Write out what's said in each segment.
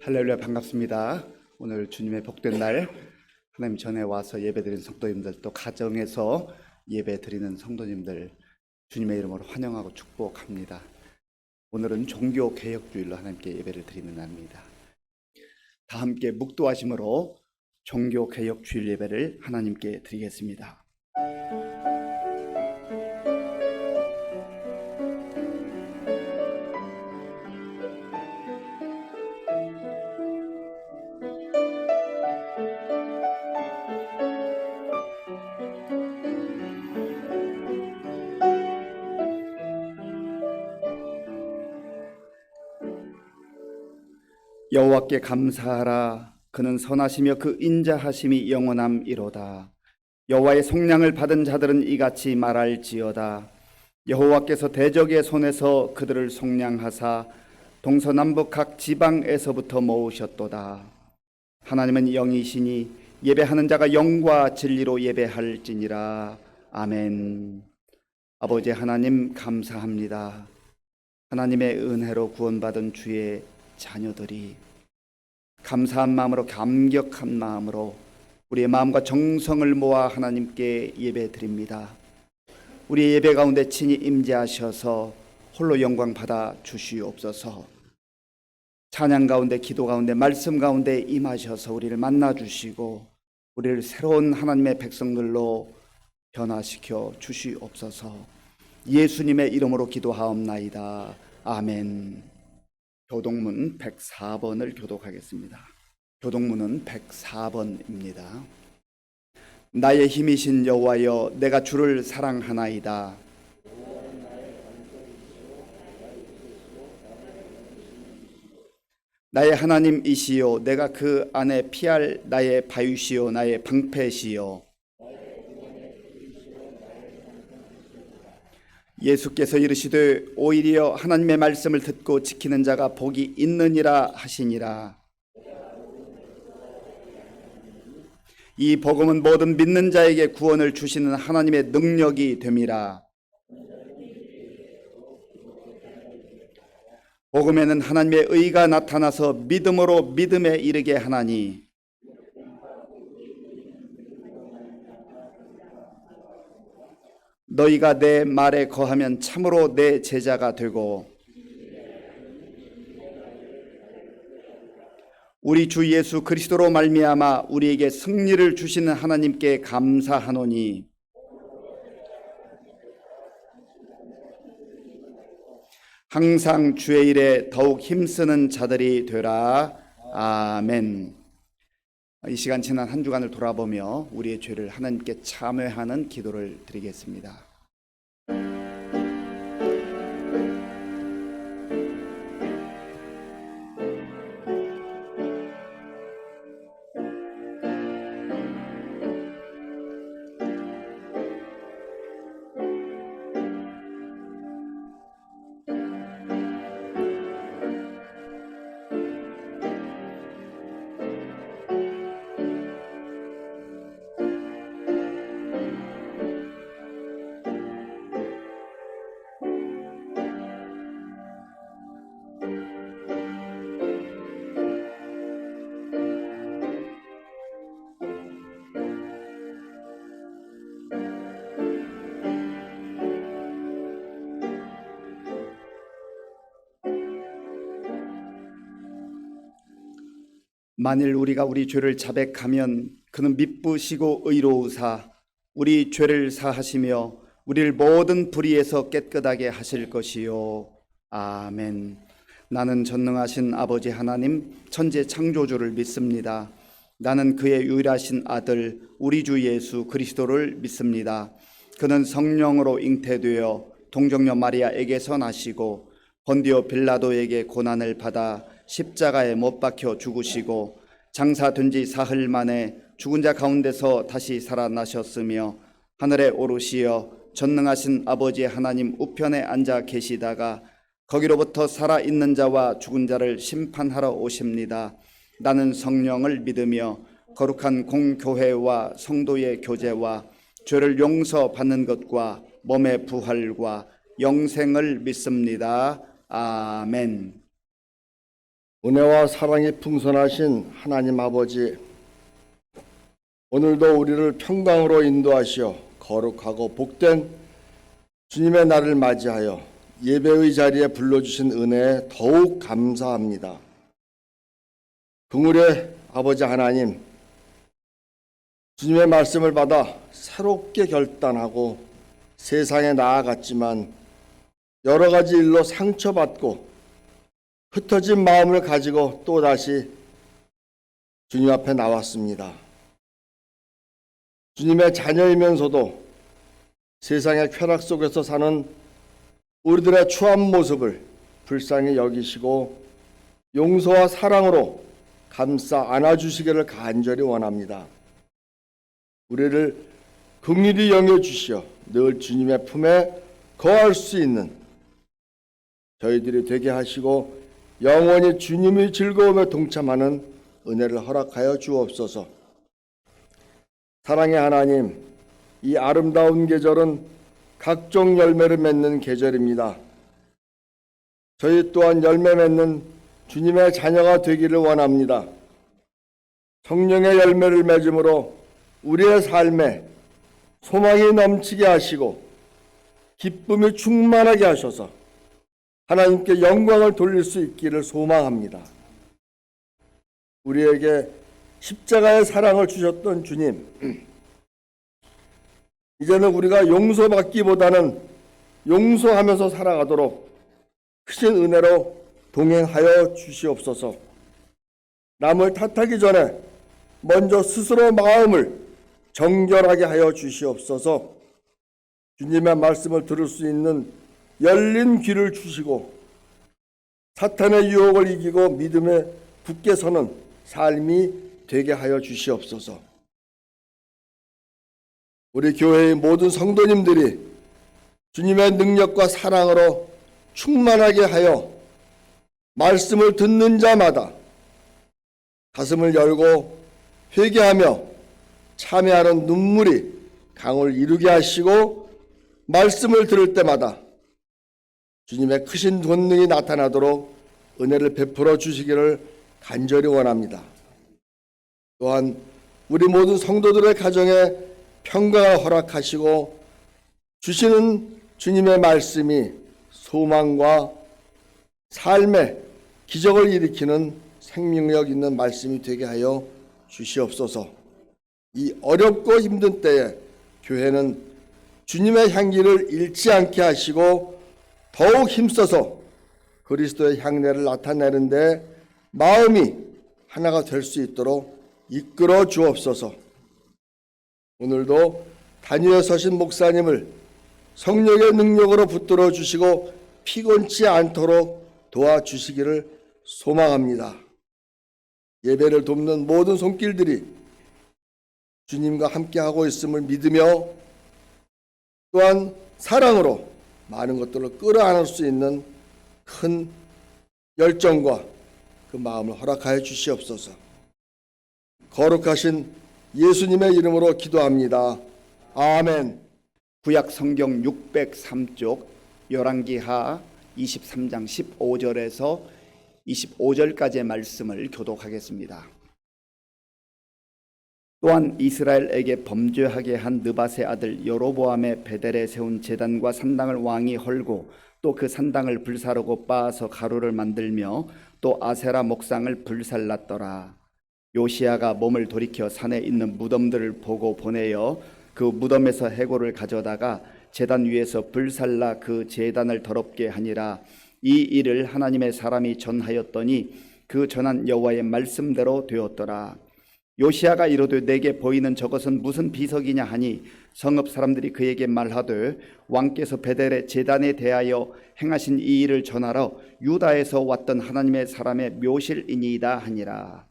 할렐루야, 반갑습니다. 오늘 주님의 복된 날, 하나님 전에 와서 예배드린 성도님들, 또 가정에서 예배드리는 성도님들 주님의 이름으로 환영하고 축복합니다. 오늘은 종교개혁주일로 하나님께 예배를 드리는 날입니다. 다 함께 묵도하심으로 종교개혁주일 예배를 하나님께 드리겠습니다. 여호와께 감사하라. 그는 선하시며 그 인자하심이 영원함이로다. 여호와의 속량을 받은 자들은 이같이 말할지어다. 여호와께서 대적의 손에서 그들을 속량하사 동서남북 각 지방에서부터 모으셨도다. 하나님은 영이시니 예배하는 자가 영과 진리로 예배할지니라. 아멘. 아버지 하나님, 감사합니다. 하나님의 은혜로 구원받은 주의 자녀들이 감사한 마음으로, 감격한 마음으로 우리의 마음과 정성을 모아 하나님께 예배 드립니다. 우리의 예배 가운데 친히 임재하셔서 홀로 영광 받아 주시옵소서. 찬양 가운데, 기도 가운데, 말씀 가운데 임하셔서 우리를 만나 주시고 우리를 새로운 하나님의 백성들로 변화시켜 주시옵소서. 예수님의 이름으로 기도하옵나이다. 아멘. 교독문 104번을 교독하겠습니다. 교독문은 104번입니다. 나의 힘이신 여호와여, 내가 주를 사랑하나이다. 나의 하나님이시요, 내가 그 안에 피할 나의 바위시요, 나의 방패시요. 예수께서 이르시되 오히려 하나님의 말씀을 듣고 지키는 자가 복이 있느니라 하시니라. 이 복음은 모든 믿는 자에게 구원을 주시는 하나님의 능력이 됨이라. 복음에는 하나님의 의가 나타나서 믿음으로 믿음에 이르게 하나니, 너희가 내 말에 거하면 참으로 내 제자가 되고 우리 주 예수 그리스도로 말미암아 우리에게 승리를 주시는 하나님께 감사하노니, 항상 주의 일에 더욱 힘쓰는 자들이 되라. 아멘. 이 시간 지난 한 주간을 돌아보며 우리의 죄를 하나님께 참회하는 기도를 드리겠습니다. 만일 우리가 우리 죄를 자백하면 그는 미쁘시고 의로우사 우리 죄를 사하시며 우리를 모든 불의에서 깨끗하게 하실 것이요. 아멘. 나는 전능하신 아버지 하나님, 천지 창조주를 믿습니다. 나는 그의 유일하신 아들 우리 주 예수 그리스도를 믿습니다. 그는 성령으로 잉태되어 동정녀 마리아에게서 나시고 본디오 빌라도에게 고난을 받아 십자가에 못 박혀 죽으시고 장사된 지 사흘 만에 죽은 자 가운데서 다시 살아나셨으며 하늘에 오르시어 전능하신 아버지 하나님 우편에 앉아 계시다가 거기로부터 살아있는 자와 죽은 자를 심판하러 오십니다. 나는 성령을 믿으며 거룩한 공교회와 성도의 교제와 죄를 용서받는 것과 몸의 부활과 영생을 믿습니다. 아멘. 은혜와 사랑이 풍성하신 하나님 아버지, 오늘도 우리를 평강으로 인도하시어 거룩하고 복된 주님의 날을 맞이하여 예배의 자리에 불러주신 은혜에 더욱 감사합니다. 긍휼의 아버지 하나님, 주님의 말씀을 받아 새롭게 결단하고 세상에 나아갔지만 여러 가지 일로 상처받고 흩어진 마음을 가지고 또다시 주님 앞에 나왔습니다. 주님의 자녀이면서도 세상의 쾌락 속에서 사는 우리들의 추한 모습을 불쌍히 여기시고 용서와 사랑으로 감싸 안아주시기를 간절히 원합니다. 우리를 긍휼히 여겨주시어 늘 주님의 품에 거할 수 있는 저희들이 되게 하시고 영원히 주님의 즐거움에 동참하는 은혜를 허락하여 주옵소서. 사랑의 하나님, 이 아름다운 계절은 각종 열매를 맺는 계절입니다. 저희 또한 열매 맺는 주님의 자녀가 되기를 원합니다. 성령의 열매를 맺음으로 우리의 삶에 소망이 넘치게 하시고 기쁨이 충만하게 하셔서 하나님께 영광을 돌릴 수 있기를 소망합니다. 우리에게 십자가의 사랑을 주셨던 주님, 이제는 우리가 용서받기보다는 용서하면서 살아가도록 크신 은혜로 동행하여 주시옵소서. 남을 탓하기 전에 먼저 스스로 마음을 정결하게 하여 주시옵소서. 주님의 말씀을 들을 수 있는 열린 귀를 주시고 사탄의 유혹을 이기고 믿음에 굳게 서는 삶이 되게 하여 주시옵소서. 우리 교회의 모든 성도님들이 주님의 능력과 사랑으로 충만하게 하여 말씀을 듣는 자마다 가슴을 열고 회개하며 참회하는 눈물이 강을 이루게 하시고 말씀을 들을 때마다 주님의 크신 권능이 나타나도록 은혜를 베풀어 주시기를 간절히 원합니다. 또한 우리 모든 성도들의 가정에 평강을 허락하시고 주시는 주님의 말씀이 소망과 삶의 기적을 일으키는 생명력 있는 말씀이 되게 하여 주시옵소서. 이 어렵고 힘든 때에 교회는 주님의 향기를 잃지 않게 하시고 더욱 힘써서 그리스도의 향내를 나타내는데 마음이 하나가 될 수 있도록 이끌어 주옵소서. 오늘도 단위에 서신 목사님을 성령의 능력으로 붙들어 주시고 피곤치 않도록 도와주시기를 소망합니다. 예배를 돕는 모든 손길들이 주님과 함께하고 있음을 믿으며 또한 사랑으로 많은 것들을 끌어안을 수 있는 큰 열정과 그 마음을 허락하여 주시옵소서. 거룩하신 예수님의 이름으로 기도합니다. 아멘. 구약 성경 603쪽 열왕기하 23장 15절에서 25절까지의 말씀을 교독하겠습니다. 또한 이스라엘에게 범죄하게 한 느밧의 아들 여로보암의 베델에 세운 제단과 산당을 왕이 헐고 또 그 산당을 불사르고 빻아서 가루를 만들며 또 아세라 목상을 불살랐더라. 요시야가 몸을 돌이켜 산에 있는 무덤들을 보고 보내어 그 무덤에서 해골을 가져다가 제단 위에서 불살라 그 제단을 더럽게 하니라. 이 일을 하나님의 사람이 전하였더니 그 전한 여호와의 말씀대로 되었더라. 요시야가 이르되 내게 보이는 저것은 무슨 비석이냐 하니 성읍 사람들이 그에게 말하되 왕께서 베델의 제단에 대하여 행하신 이 일을 전하러 유다에서 왔던 하나님의 사람의 묘실이니이다 하니라.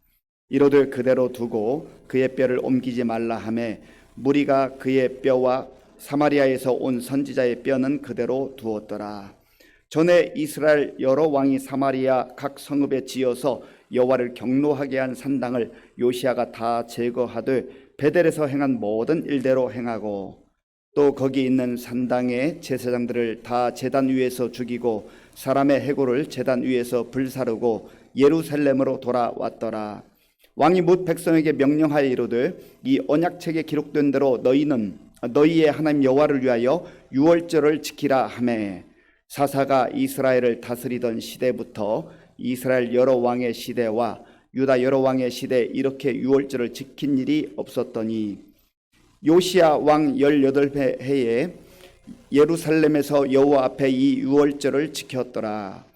이르되 그대로 두고 그의 뼈를 옮기지 말라 하매 무리가 그의 뼈와 사마리아에서 온 선지자의 뼈는 그대로 두었더라. 전에 이스라엘 여러 왕이 사마리아 각 성읍에 지어서 여호와를 경노하게 한 산당을 요시야가 다 제거하되 베델에서 행한 모든 일대로 행하고 또 거기 있는 산당의 제사장들을 다 제단 위에서 죽이고 사람의 해골을 제단 위에서 불사르고 예루살렘으로 돌아왔더라. 왕이 뭇 백성에게 명령하여 이르되 이 언약책에 기록된 대로 너희는 너희의 하나님 여호와를 위하여 유월절을 지키라 하매 사사가 이스라엘을 다스리던 시대부터 이스라엘 여러 왕의 시대와 유다 여러 왕의 시대에 이렇게 유월절을 지킨 일이 없었더니 요시야 왕 18해에 예루살렘에서 여호와 앞에 이 유월절을 지켰더라.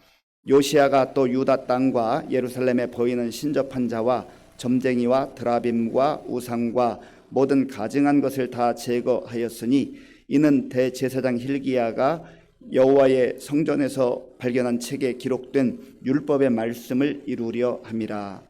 요시야가 또 유다 땅과 예루살렘에 보이는 신접한 자와 점쟁이와 드라빔과 우상과 모든 가증한 것을 다 제거하였으니 이는 대제사장 hil기야가 여호와의 성전에서 발견한 책에 기록된 율법의 말씀을 이루려 함이라.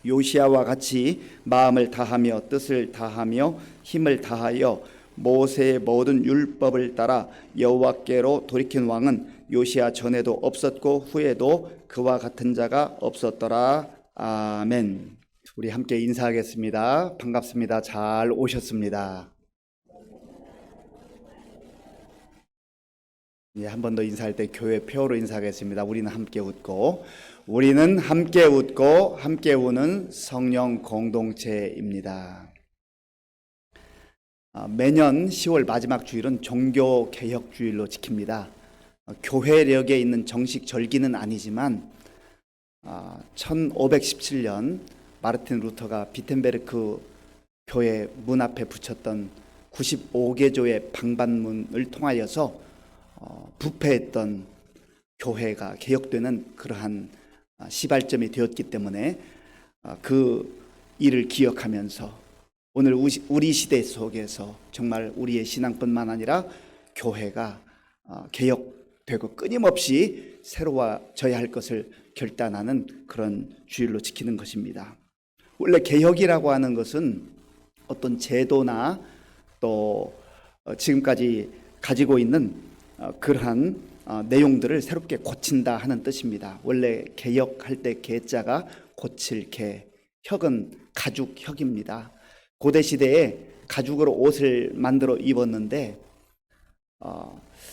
요시야와 같이 마음을 다하며 뜻을 다하며 힘을 다하여 모세의 모든 율법을 따라 여호와께로 돌이킨 왕은 요시야 전에도 없었고 후에도 그와 같은 자가 없었더라. 아멘. 우리 함께 인사하겠습니다. 반갑습니다. 잘 오셨습니다. 한 번 더 인사할 때 교회 표로 인사하겠습니다. 우리는 함께 웃고 함께 우는 성령 공동체입니다. 매년 10월 마지막 주일은 종교개혁주일로 지킵니다. 교회력에 있는 정식 절기는 아니지만 1517년 마르틴 루터가 비텐베르크 교회 문 앞에 붙였던 95개조의 방반문을 통하여서 부패했던 교회가 개혁되는 그러한 시발점이 되었기 때문에 그 일을 기억하면서 오늘 우리 시대 속에서 정말 우리의 신앙뿐만 아니라 교회가 개혁되고 끊임없이 새로워져야 할 것을 결단하는 그런 주일로 지키는 것입니다. 원래 개혁이라고 하는 것은 어떤 제도나 또 지금까지 가지고 있는 그러한 내용들을 새롭게 고친다 하는 뜻입니다. 원래 개혁할 때 개자가 고칠 개, 혁은 가죽 혁입니다. 고대 시대에 가죽으로 옷을 만들어 입었는데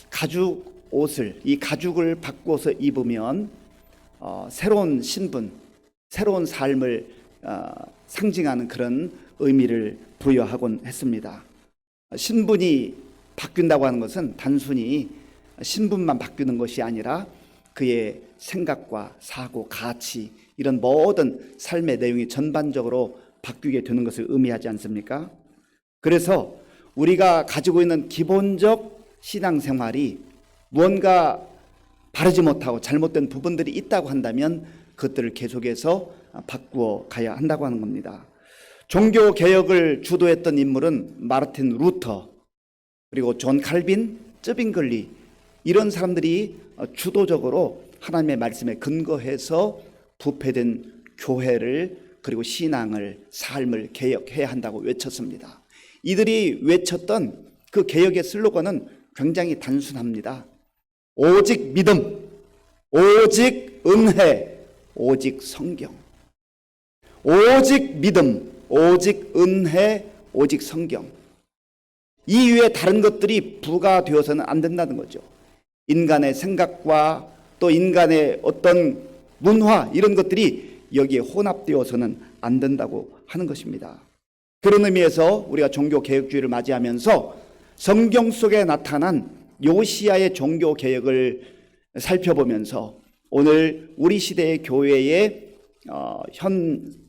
가죽 옷을 이 가죽을 바꿔서 입으면 새로운 신분, 새로운 삶을 상징하는 그런 의미를 부여하곤 했습니다. 신분이 바뀐다고 하는 것은 단순히 신분만 바뀌는 것이 아니라 그의 생각과 사고, 가치 이런 모든 삶의 내용이 전반적으로 바뀌게 되는 것을 의미하지 않습니까? 그래서 우리가 가지고 있는 기본적 신앙생활이 무언가 바르지 못하고 잘못된 부분들이 있다고 한다면 그것들을 계속해서 바꾸어 가야 한다고 하는 겁니다. 종교 개혁을 주도했던 인물은 마르틴 루터, 그리고 존 칼빈, 쯔빙글리 이런 사람들이 주도적으로 하나님의 말씀에 근거해서 부패된 교회를 그리고 신앙을, 삶을 개혁해야 한다고 외쳤습니다. 이들이 외쳤던 그 개혁의 슬로건은 굉장히 단순합니다. 오직 믿음, 오직 은혜, 오직 성경. 오직 믿음, 오직 은혜, 오직 성경. 이 위에 다른 것들이 부가되어서는 안 된다는 거죠. 인간의 생각과 또 인간의 어떤 문화 이런 것들이 여기에 혼합되어서는 안 된다고 하는 것입니다. 그런 의미에서 우리가 종교개혁주의를 맞이하면서 성경 속에 나타난 요시야의 종교개혁을 살펴보면서 오늘 우리 시대의 교회의 현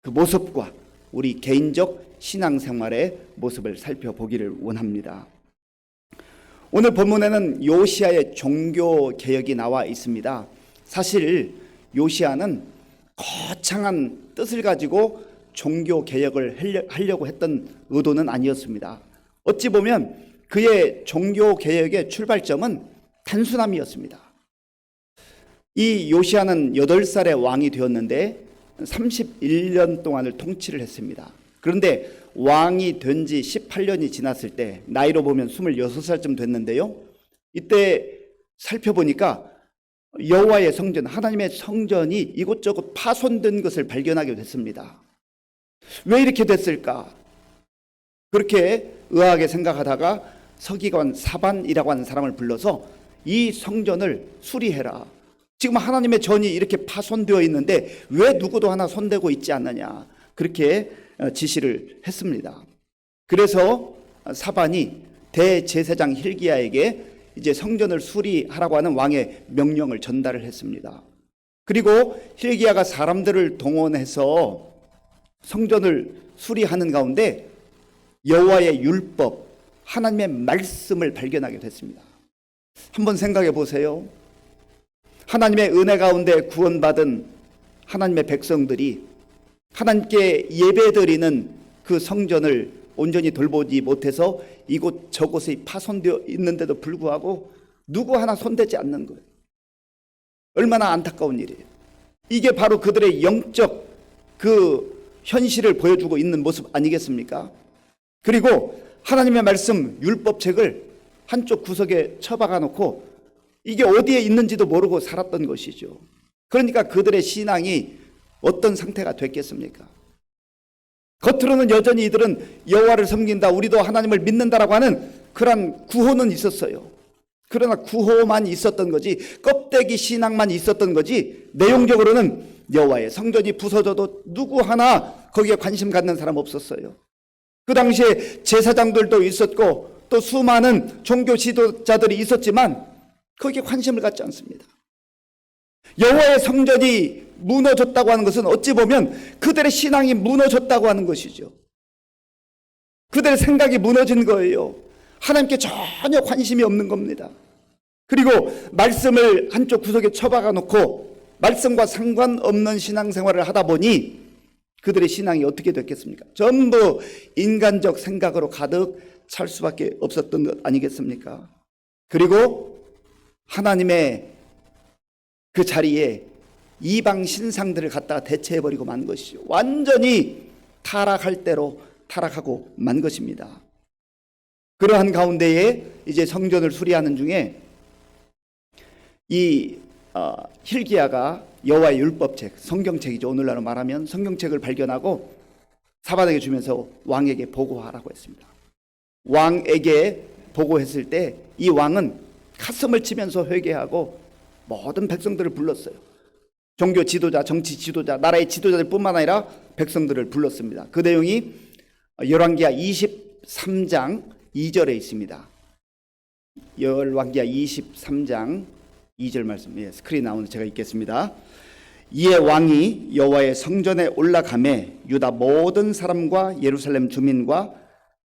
그 모습과 우리 개인적 신앙생활의 모습을 살펴보기를 원합니다. 오늘 본문에는 요시야의 종교개혁이 나와 있습니다. 사실 요시야는 거창한 뜻을 가지고 종교개혁을 하려고 했던 의도는 아니었습니다. 어찌 보면 그의 종교개혁의 출발점은 단순함이었습니다. 이 요시야는 8살의 왕이 되었는데 31년 동안을 통치를 했습니다. 그런데 왕이 된 지 18년이 지났을 때 나이로 보면 26살쯤 됐는데요. 이때 살펴보니까 여호와의 성전, 하나님의 성전이 이곳저곳 파손된 것을 발견하게 됐습니다. 왜 이렇게 됐을까? 그렇게 의아하게 생각하다가 서기관 사반이라고 하는 사람을 불러서 이 성전을 수리해라. 지금 하나님의 전이 이렇게 파손되어 있는데 왜 누구도 하나 손대고 있지 않느냐, 그렇게 지시를 했습니다. 그래서 사반이 대제사장 hil기야에게 이제 성전을 수리하라고 하는 왕의 명령을 전달을 했습니다. 그리고 hil기야가 사람들을 동원해서 성전을 수리하는 가운데 여호와의 율법, 하나님의 말씀을 발견하게 됐습니다. 한번 생각해 보세요. 하나님의 은혜 가운데 구원받은 하나님의 백성들이 하나님께 예배드리는 그 성전을 온전히 돌보지 못해서 이곳 저곳에 파손되어 있는데도 불구하고 누구 하나 손대지 않는 거예요. 얼마나 안타까운 일이에요. 이게 바로 그들의 영적 그 현실을 보여주고 있는 모습 아니겠습니까? 그리고 하나님의 말씀 율법책을 한쪽 구석에 처박아 놓고 이게 어디에 있는지도 모르고 살았던 것이죠. 그러니까 그들의 신앙이 어떤 상태가 됐겠습니까? 겉으로는 여전히 이들은 여호와를 섬긴다, 우리도 하나님을 믿는다라고 하는 그런 구호는 있었어요. 그러나 구호만 있었던 거지, 껍데기 신앙만 있었던 거지, 내용적으로는 여호와의 성전이 부서져도 누구 하나 거기에 관심 갖는 사람 없었어요. 그 당시에 제사장들도 있었고 또 수많은 종교 지도자들이 있었지만 거기에 관심을 갖지 않습니다. 여호와의 성전이 무너졌다고 하는 것은 어찌 보면 그들의 신앙이 무너졌다고 하는 것이죠. 그들의 생각이 무너진 거예요. 하나님께 전혀 관심이 없는 겁니다. 그리고 말씀을 한쪽 구석에 처박아 놓고 말씀과 상관없는 신앙생활을 하다 보니 그들의 신앙이 어떻게 됐겠습니까? 전부 인간적 생각으로 가득 찰 수밖에 없었던 것 아니겠습니까? 그리고 하나님의 그 자리에 이방 신상들을 갖다가 대체해버리고 만 것이죠. 완전히 타락할 대로 타락하고 만 것입니다. 그러한 가운데에 이제 성전을 수리하는 중에 이 hil기야가 여호와의 율법책, 성경책이죠. 오늘날로 말하면 성경책을 발견하고 사반에게 주면서 왕에게 보고하라고 했습니다. 왕에게 보고했을 때 이 왕은 가슴을 치면서 회개하고 모든 백성들을 불렀어요. 종교 지도자, 정치 지도자, 나라의 지도자들 뿐만 아니라 백성들을 불렀습니다. 그 내용이 열왕기하 23장 2절에 있습니다. 열왕기하 23장 2절 말씀, 스크린 나오는 제가 읽겠습니다. 이에 왕이 여호와의 성전에 올라가매 유다 모든 사람과 예루살렘 주민과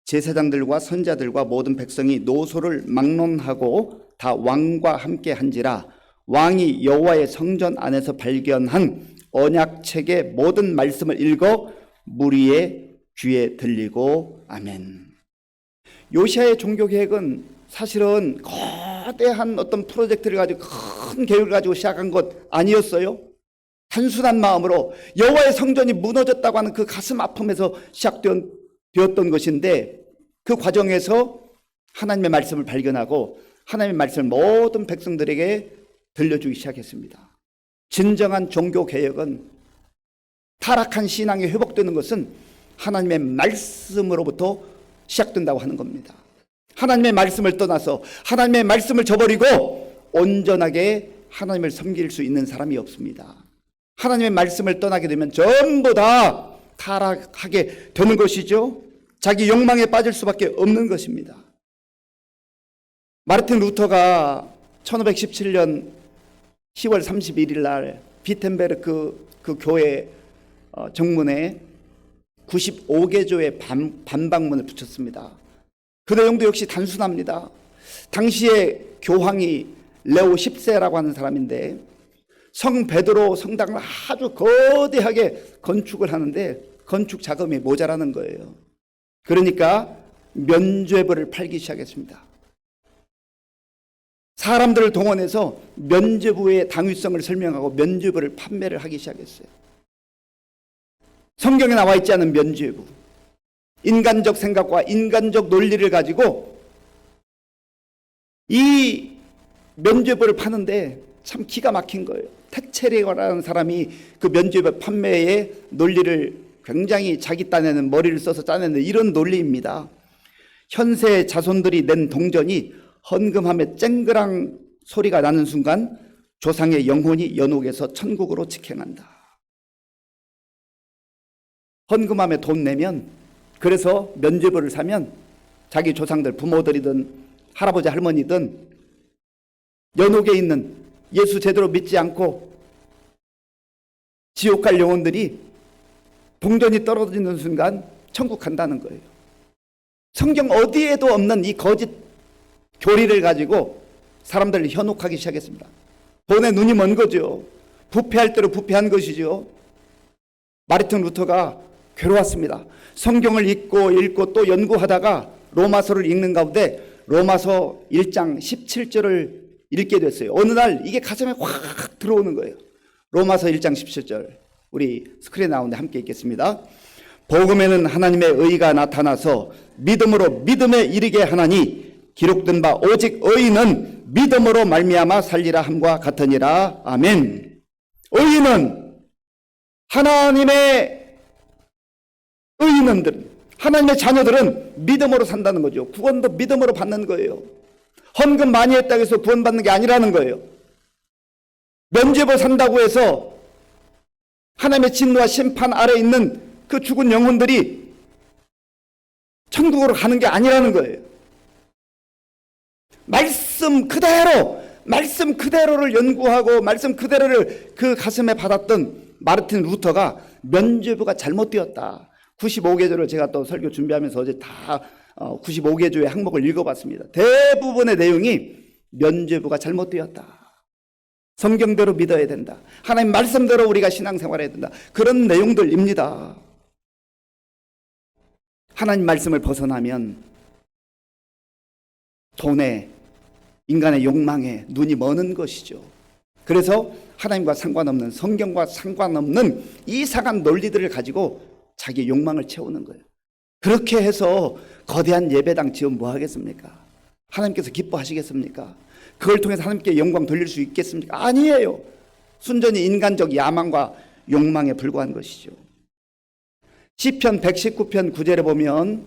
제사장들과 선자들과 모든 백성이 노소를 막론하고 다 왕과 함께 한지라. 왕이 여호와의 성전 안에서 발견한 언약책의 모든 말씀을 읽어 무리의 귀에 들리고. 아멘. 요시야의 종교 계획은 사실은 거대한 어떤 프로젝트를 가지고 큰 계획을 가지고 시작한 것 아니었어요. 단순한 마음으로 여호와의 성전이 무너졌다고 하는 그 가슴 아픔에서 시작되었던 것인데, 그 과정에서 하나님의 말씀을 발견하고 하나님의 말씀을 모든 백성들에게 들려주기 시작했습니다. 진정한 종교 개혁은, 타락한 신앙이 회복되는 것은 하나님의 말씀으로부터 시작된다고 하는 겁니다. 하나님의 말씀을 떠나서 하나님의 말씀을 저버리고 온전하게 하나님을 섬길 수 있는 사람이 없습니다. 하나님의 말씀을 떠나게 되면 전부 다 타락하게 되는 것이죠. 자기 욕망에 빠질 수밖에 없는 것입니다. 마르틴 루터가 1517년 10월 31일 날 비텐베르크 그 교회 정문에 95개조의 반박문을 붙였습니다. 그 내용도 역시 단순합니다. 당시에 교황이 레오 10세라고 하는 사람인데 성 베드로 성당을 아주 거대하게 건축을 하는데 건축 자금이 모자라는 거예요. 그러니까 면죄부를 팔기 시작했습니다. 사람들을 동원해서 면죄부의 당위성을 설명하고 면죄부를 판매를 하기 시작했어요. 성경에 나와 있지 않은 면죄부, 인간적 생각과 인간적 논리를 가지고 이 면죄부를 파는데 참 기가 막힌 거예요. 택체레어라는 사람이 그 면죄부 판매의 논리를 굉장히 자기 딴에는 머리를 써서 짜내는 이런 논리입니다. 현세 자손들이 낸 동전이 헌금함에 쨍그랑 소리가 나는 순간 조상의 영혼이 연옥에서 천국으로 직행한다. 헌금함에 돈 내면, 그래서 면죄부를 사면 자기 조상들, 부모들이든 할아버지 할머니든 연옥에 있는 예수 제대로 믿지 않고 지옥 갈 영혼들이 동전이 떨어지는 순간 천국 간다는 거예요. 성경 어디에도 없는 이 거짓 교리를 가지고 사람들을 현혹하기 시작했습니다. 돈에 눈이 먼 거죠. 부패할 대로 부패한 것이죠. 마르틴 루터가 괴로웠습니다. 성경을 읽고 또 연구하다가 로마서를 읽는 가운데 로마서 1장 17절을 읽게 됐어요. 어느 날 이게 가슴에 확 들어오는 거예요. 로마서 1장 17절, 우리 스크린에 나오는데 함께 읽겠습니다. 복음에는 하나님의 의가 나타나서 믿음으로 믿음에 이르게 하나니 기록된 바 오직 의인은 믿음으로 말미암아 살리라 함과 같으니라. 아멘. 의인은, 하나님의 의인들, 하나님의 자녀들은 믿음으로 산다는 거죠. 구원도 믿음으로 받는 거예요. 헌금 많이 했다고 해서 구원받는 게 아니라는 거예요. 면죄부 산다고 해서 하나님의 진노와 심판 아래 있는 그 죽은 영혼들이 천국으로 가는 게 아니라는 거예요. 말씀 그대로를 연구하고 말씀 그대로를 그 가슴에 받았던 마르틴 루터가 면죄부가 잘못되었다. 95개조를 제가 또 설교 준비하면서 어제 다 95개조의 항목을 읽어봤습니다. 대부분의 내용이 면죄부가 잘못되었다. 성경대로 믿어야 된다. 하나님 말씀대로 우리가 신앙생활해야 된다. 그런 내용들입니다. 하나님 말씀을 벗어나면 돈에, 인간의 욕망에 눈이 머는 것이죠. 그래서 하나님과 상관없는, 성경과 상관없는 이상한 논리들을 가지고 자기 욕망을 채우는 거예요. 그렇게 해서 거대한 예배당 지으면 뭐 하겠습니까? 하나님께서 기뻐하시겠습니까? 그걸 통해서 하나님께 영광 돌릴 수 있겠습니까? 아니에요. 순전히 인간적 야망과 욕망에 불과한 것이죠. 시편 119편 9절에 보면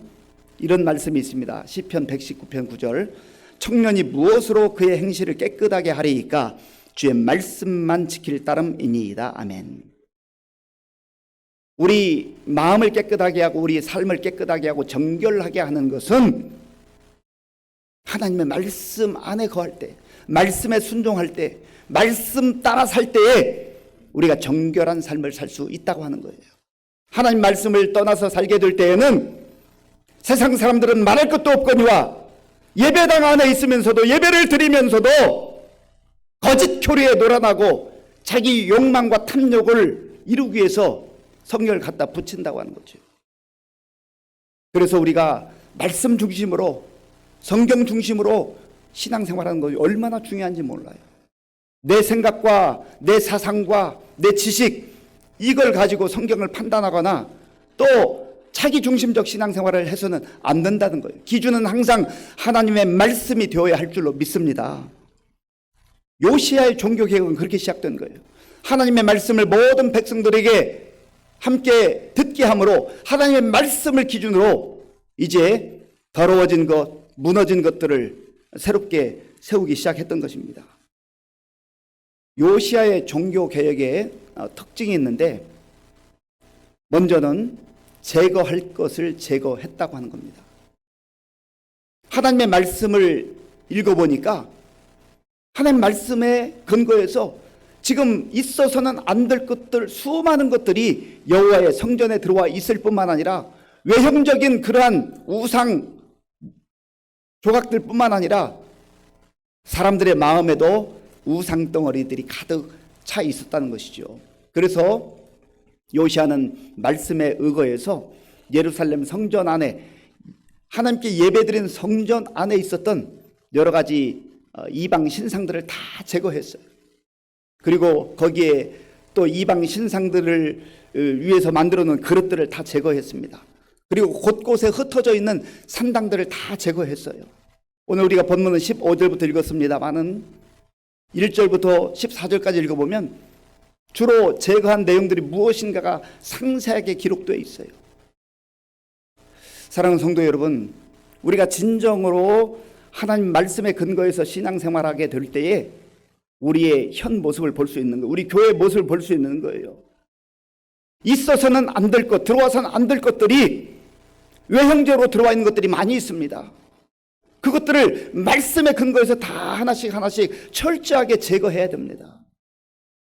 이런 말씀이 있습니다. 시편 119편 9절, 청년이 무엇으로 그의 행실을 깨끗하게 하리이까? 주의 말씀만 지킬 따름이니이다. 아멘. 우리 마음을 깨끗하게 하고 우리 삶을 깨끗하게 하고 정결하게 하는 것은 하나님의 말씀 안에 거할 때, 말씀에 순종할 때, 말씀 따라 살 때에 우리가 정결한 삶을 살 수 있다고 하는 거예요. 하나님 말씀을 떠나서 살게 될 때에는 세상 사람들은 말할 것도 없거니와 예배당 안에 있으면서도, 예배를 드리면서도 거짓 교리에 놀아나고 자기 욕망과 탐욕을 이루기 위해서 성경을 갖다 붙인다고 하는 거죠. 그래서 우리가 말씀 중심으로, 성경 중심으로 신앙생활하는 것이 얼마나 중요한지 몰라요. 내 생각과 내 사상과 내 지식, 이걸 가지고 성경을 판단하거나 또 자기 중심적 신앙생활을 해서는 안 된다는 거예요. 기준은 항상 하나님의 말씀이 되어야 할 줄로 믿습니다. 요시야의 종교개혁은 그렇게 시작된 거예요. 하나님의 말씀을 모든 백성들에게 함께 듣게 함으로 하나님의 말씀을 기준으로 이제 더러워진 것, 무너진 것들을 새롭게 세우기 시작했던 것입니다. 요시야의 종교개혁의 특징이 있는데, 먼저는 제거할 것을 제거했다고 하는 겁니다. 하나님의 말씀을 읽어보니까 하나님 말씀에 근거해서 지금 있어서는 안 될 것들, 수많은 것들이 여호와의 성전에 들어와 있을 뿐만 아니라 외형적인 그러한 우상 조각들 뿐만 아니라 사람들의 마음에도 우상 덩어리들이 가득 차 있었다는 것이죠. 그래서 요시야는 말씀에 의거해서 예루살렘 성전 안에, 하나님께 예배드리는 성전 안에 있었던 여러 가지 이방 신상들을 다 제거했어요. 그리고 거기에 또 이방 신상들을 위해서 만들어 놓은 그릇들을 다 제거했습니다. 그리고 곳곳에 흩어져 있는 산당들을 다 제거했어요. 오늘 우리가 본문은 15절부터 읽었습니다만은 1절부터 14절까지 읽어보면 주로 제거한 내용들이 무엇인가가 상세하게 기록되어 있어요. 사랑하는 성도 여러분, 우리가 진정으로 하나님 말씀에 근거해서 신앙생활하게 될 때에 우리의 현 모습을 볼 수 있는 거예요. 우리 교회의 모습을 볼 수 있는 거예요. 있어서는 안 될 것, 들어와서는 안 될 것들이 외형적으로 들어와 있는 것들이 많이 있습니다. 그것들을 말씀에 근거해서 다 하나씩 철저하게 제거해야 됩니다.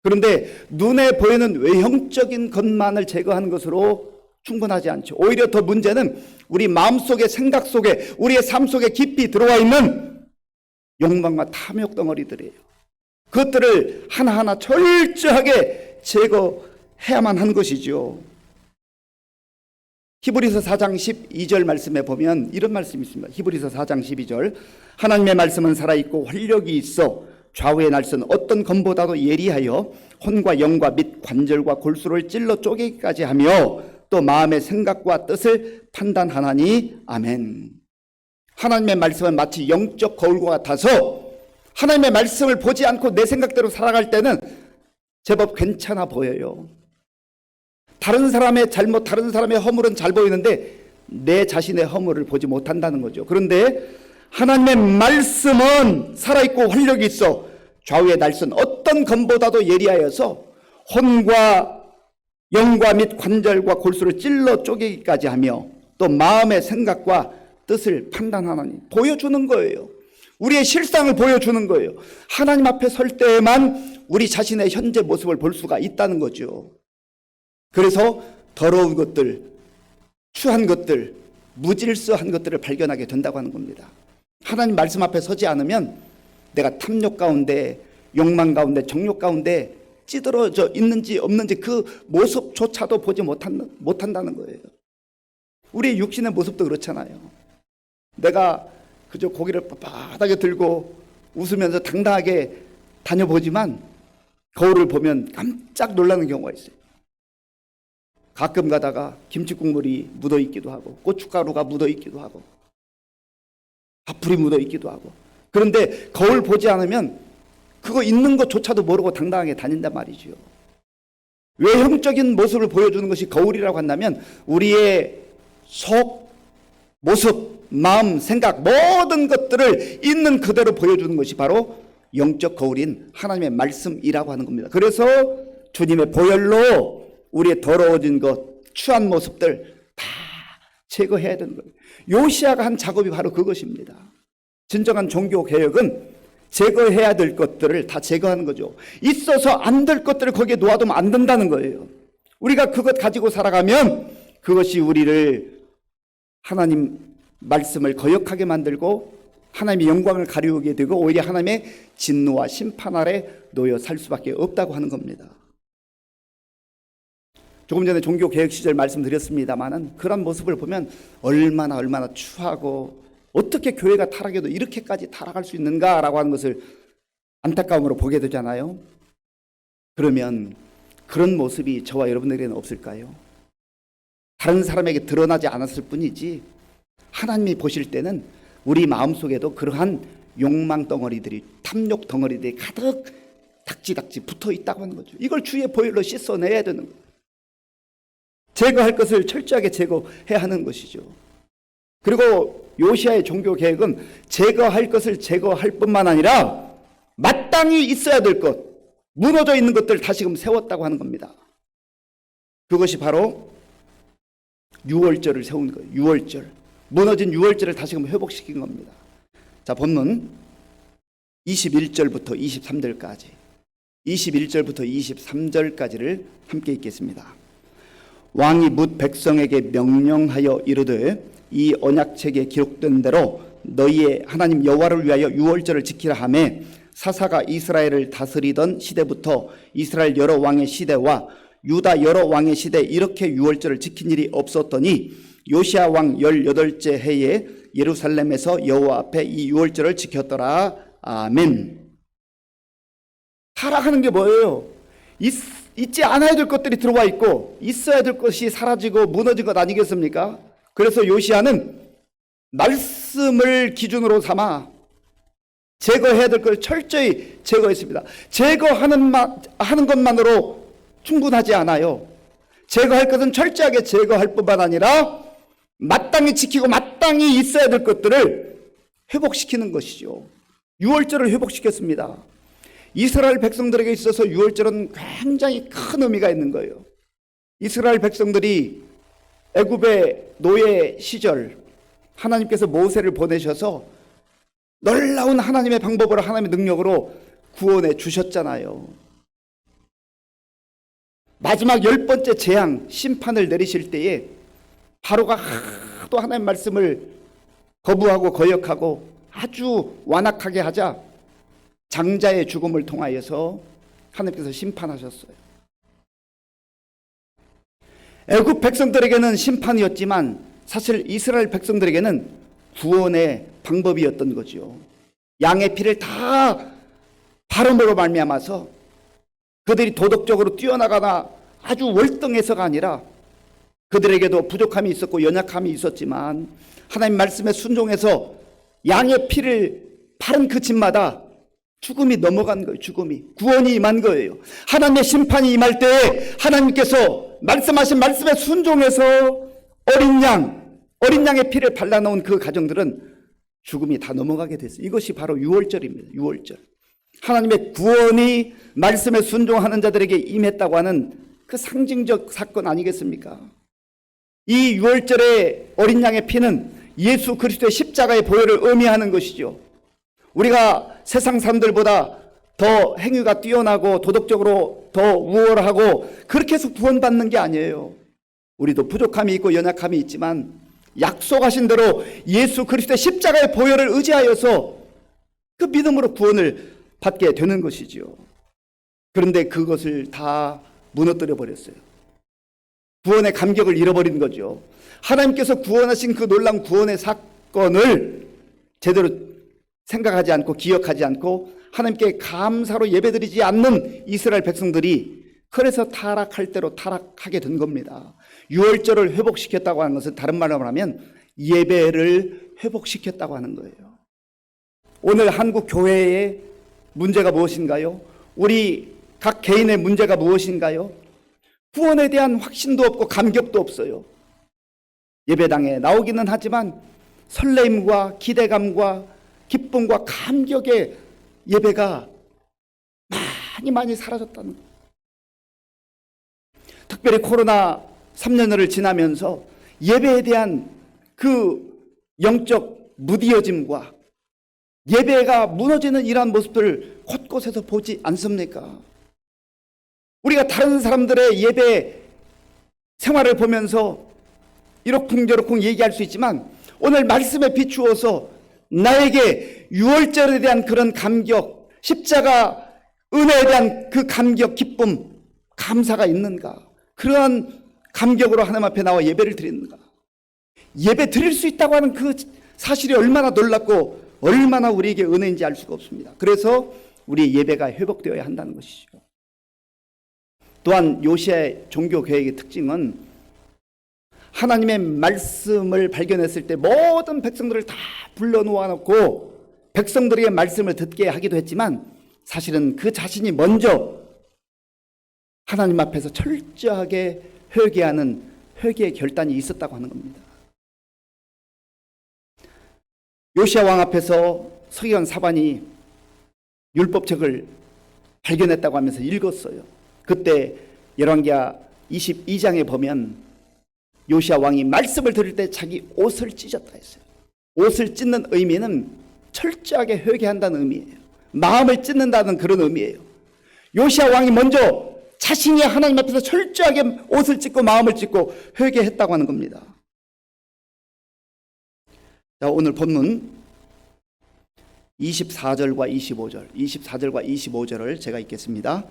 그런데 눈에 보이는 외형적인 것만을 제거하는 것으로 충분하지 않죠. 오히려 더 문제는 우리 마음속에, 생각 속에, 우리의 삶 속에 깊이 들어와 있는 욕망과 탐욕 덩어리들이에요. 그것들을 하나하나 철저하게 제거해야만 한 것이죠. 히브리서 4장 12절 말씀에 보면 이런 말씀이 있습니다. 히브리서 4장 12절 하나님의 말씀은 살아있고 활력이 있어 좌우의 날선 어떤 검보다도 예리하여 혼과 영과 및 관절과 골수를 찔러 쪼개기까지 하며 또 마음의 생각과 뜻을 판단하나니 아멘. 하나님의 말씀은 마치 영적 거울과 같아서 하나님의 말씀을 보지 않고 내 생각대로 살아갈 때는 제법 괜찮아 보여요. 다른 사람의 잘못, 다른 사람의 허물은 잘 보이는데 내 자신의 허물을 보지 못한다는 거죠. 그런데 하나님의 말씀은 살아있고 활력이 있어 좌우의 날선 어떤 검보다도 예리하여서 혼과 영과 및 관절과 골수를 찔러 쪼개기까지 하며 또 마음의 생각과 뜻을 판단하나니 보여주는 거예요. 우리의 실상을 보여주는 거예요. 하나님 앞에 설 때에만 우리 자신의 현재 모습을 볼 수가 있다는 거죠. 그래서 더러운 것들, 추한 것들, 무질서한 것들을 발견하게 된다고 하는 겁니다. 하나님 말씀 앞에 서지 않으면 내가 탐욕 가운데, 욕망 가운데, 정욕 가운데 찌들어져 있는지 없는지 그 모습조차도 보지 못한다는 거예요. 우리의 육신의 모습도 그렇잖아요. 내가 그저 고개를 빳빳하게 들고 웃으면서 당당하게 다녀보지만 거울을 보면 깜짝 놀라는 경우가 있어요. 가끔 가다가 김치 국물이 묻어 있기도 하고 고춧가루가 묻어 있기도 하고 밥풀이 묻어 있기도 하고, 그런데 거울 보지 않으면 그거 있는 것조차도 모르고 당당하게 다닌단 말이죠. 외형적인 모습을 보여주는 것이 거울이라고 한다면 우리의 속, 모습, 마음, 생각 모든 것들을 있는 그대로 보여주는 것이 바로 영적 거울인 하나님의 말씀이라고 하는 겁니다. 그래서 주님의 보혈로 우리의 더러워진 것, 추한 모습들 다 제거해야 되는 거예요. 요시야가 한 작업이 바로 그것입니다. 진정한 종교개혁은 제거해야 될 것들을 다 제거하는 거죠. 있어서 안 될 것들을 거기에 놓아두면 안 된다는 거예요. 우리가 그것 가지고 살아가면 그것이 우리를 하나님 말씀을 거역하게 만들고 하나님의 영광을 가리우게 되고 오히려 하나님의 진노와 심판 아래 놓여 살 수밖에 없다고 하는 겁니다. 조금 전에 종교개혁 시절 말씀드렸습니다마는 그런 모습을 보면 얼마나 추하고 어떻게 교회가 타락해도 이렇게까지 타락할 수 있는가라고 하는 것을 안타까움으로 보게 되잖아요. 그러면 그런 모습이 저와 여러분들에게는 없을까요? 다른 사람에게 드러나지 않았을 뿐이지 하나님이 보실 때는 우리 마음속에도 그러한 욕망 덩어리들이, 탐욕 덩어리들이 가득 닥지닥지 붙어 있다고 하는 거죠. 이걸 주의 보혈로 씻어내야 되는 거예요. 제거할 것을 철저하게 제거해야 하는 것이죠. 그리고 요시야의 종교 계획은 제거할 것을 제거할 뿐만 아니라 마땅히 있어야 될 것, 무너져 있는 것들을 다시금 세웠다고 하는 겁니다. 그것이 바로 유월절을 세운 거예요. 유월절. 무너진 유월절을 다시금 회복시킨 겁니다. 자, 본문 21절부터 23절까지, 21절부터 23절까지를 함께 읽겠습니다. 왕이 뭇 백성에게 명령하여 이르되 이 언약책에 기록된 대로 너희의 하나님 여호와를 위하여 유월절을 지키라 하매 사사가 이스라엘을 다스리던 시대부터 이스라엘 여러 왕의 시대와 유다 여러 왕의 시대 이렇게 유월절을 지킨 일이 없었더니 요시야 왕 18째 해에 예루살렘에서 여호와 앞에 이 유월절을 지켰더라. 아멘. 타락하는 게 뭐예요? 있지 않아야 될 것들이 들어와 있고 있어야 될 것이 사라지고 무너진 것 아니겠습니까? 그래서 요시야는 말씀을 기준으로 삼아 제거해야 될 걸 철저히 제거했습니다. 제거하는 것만으로 충분하지 않아요. 제거할 것은 철저하게 제거할 뿐만 아니라 마땅히 지키고 마땅히 있어야 될 것들을 회복시키는 것이죠. 유월절을 회복시켰습니다. 이스라엘 백성들에게 있어서 유월절은 굉장히 큰 의미가 있는 거예요. 이스라엘 백성들이 애굽의 노예 시절 하나님께서 모세를 보내셔서 놀라운 하나님의 방법으로 하나님의 능력으로 구원해 주셨잖아요. 마지막 10번째 재앙 심판을 내리실 때에 바로가 하도 하나님의 말씀을 거부하고 거역하고 아주 완악하게 하자 장자의 죽음을 통하여서 하나님께서 심판하셨어요. 애굽 백성들에게는 심판이었지만 사실 이스라엘 백성들에게는 구원의 방법이었던 거죠. 양의 피를 다 바름으로 말미암아서 그들이 도덕적으로 뛰어나거나 아주 월등해서가 아니라 그들에게도 부족함이 있었고 연약함이 있었지만 하나님 말씀에 순종해서 양의 피를 바른 그 집마다 죽음이 넘어간 거예요. 죽음이. 구원이 임한 거예요. 하나님의 심판이 임할 때에 하나님께서 말씀하신 말씀에 순종해서 어린 양의 피를 발라놓은 그 가정들은 죽음이 다 넘어가게 됐어요. 이것이 바로 유월절입니다. 유월절. 하나님의 구원이 말씀에 순종하는 자들에게 임했다고 하는 그 상징적 사건 아니겠습니까? 이 유월절의 어린 양의 피는 예수 그리스도의 십자가의 보혈을 의미하는 것이죠. 우리가 세상 사람들보다 더 행위가 뛰어나고 도덕적으로 더 우월하고 그렇게 해서 구원받는 게 아니에요. 우리도 부족함이 있고 연약함이 있지만 약속하신 대로 예수 그리스도의 십자가의 보혈을 의지하여서 그 믿음으로 구원을 받게 되는 것이지요. 그런데 그것을 다 무너뜨려 버렸어요. 구원의 감격을 잃어버린 거죠. 하나님께서 구원하신 그 놀라운 구원의 사건을 제대로 생각하지 않고 기억하지 않고 하나님께 감사로 예배드리지 않는 이스라엘 백성들이 그래서 타락할 대로 타락하게 된 겁니다. 유월절을 회복시켰다고 하는 것은 다른 말로 하면 예배를 회복시켰다고 하는 거예요. 오늘 한국 교회의 문제가 무엇인가요? 우리 각 개인의 문제가 무엇인가요? 구원에 대한 확신도 없고 감격도 없어요. 예배당에 나오기는 하지만 설레임과 기대감과 기쁨과 감격의 예배가 많이 사라졌다는 거예요. 특별히 코로나 3년을 지나면서 예배에 대한 그 영적 무디어짐과 예배가 무너지는 이러한 모습들을 곳곳에서 보지 않습니까? 우리가 다른 사람들의 예배 생활을 보면서 이러쿵저러쿵 얘기할 수 있지만 오늘 말씀에 비추어서 나에게 유월절에 대한 그런 감격, 십자가 은혜에 대한 그 감격, 기쁨, 감사가 있는가? 그러한 감격으로 하나님 앞에 나와 예배를 드리는가? 예배 드릴 수 있다고 하는 그 사실이 얼마나 놀랍고 얼마나 우리에게 은혜인지 알 수가 없습니다. 그래서 우리의 예배가 회복되어야 한다는 것이죠. 또한 요시아의 종교개혁의 특징은 하나님의 말씀을 발견했을 때 모든 백성들을 다 불러놓아놓고 백성들에게 말씀을 듣게 하기도 했지만 사실은 그 자신이 먼저 하나님 앞에서 철저하게 회개하는 회개의 결단이 있었다고 하는 겁니다. 요시야 왕 앞에서 서기관 사반이 율법책을 발견했다고 하면서 읽었어요. 그때 열왕기하 22장에 보면 요시야 왕이 말씀을 들을 때 자기 옷을 찢었다 했어요. 옷을 찢는 의미는 철저하게 회개한다는 의미예요. 마음을 찢는다는 그런 의미예요. 요시야 왕이 먼저 자신이 하나님 앞에서 철저하게 옷을 찢고 마음을 찢고 회개했다고 하는 겁니다. 자, 오늘 본문 24절과 25절을 제가 읽겠습니다.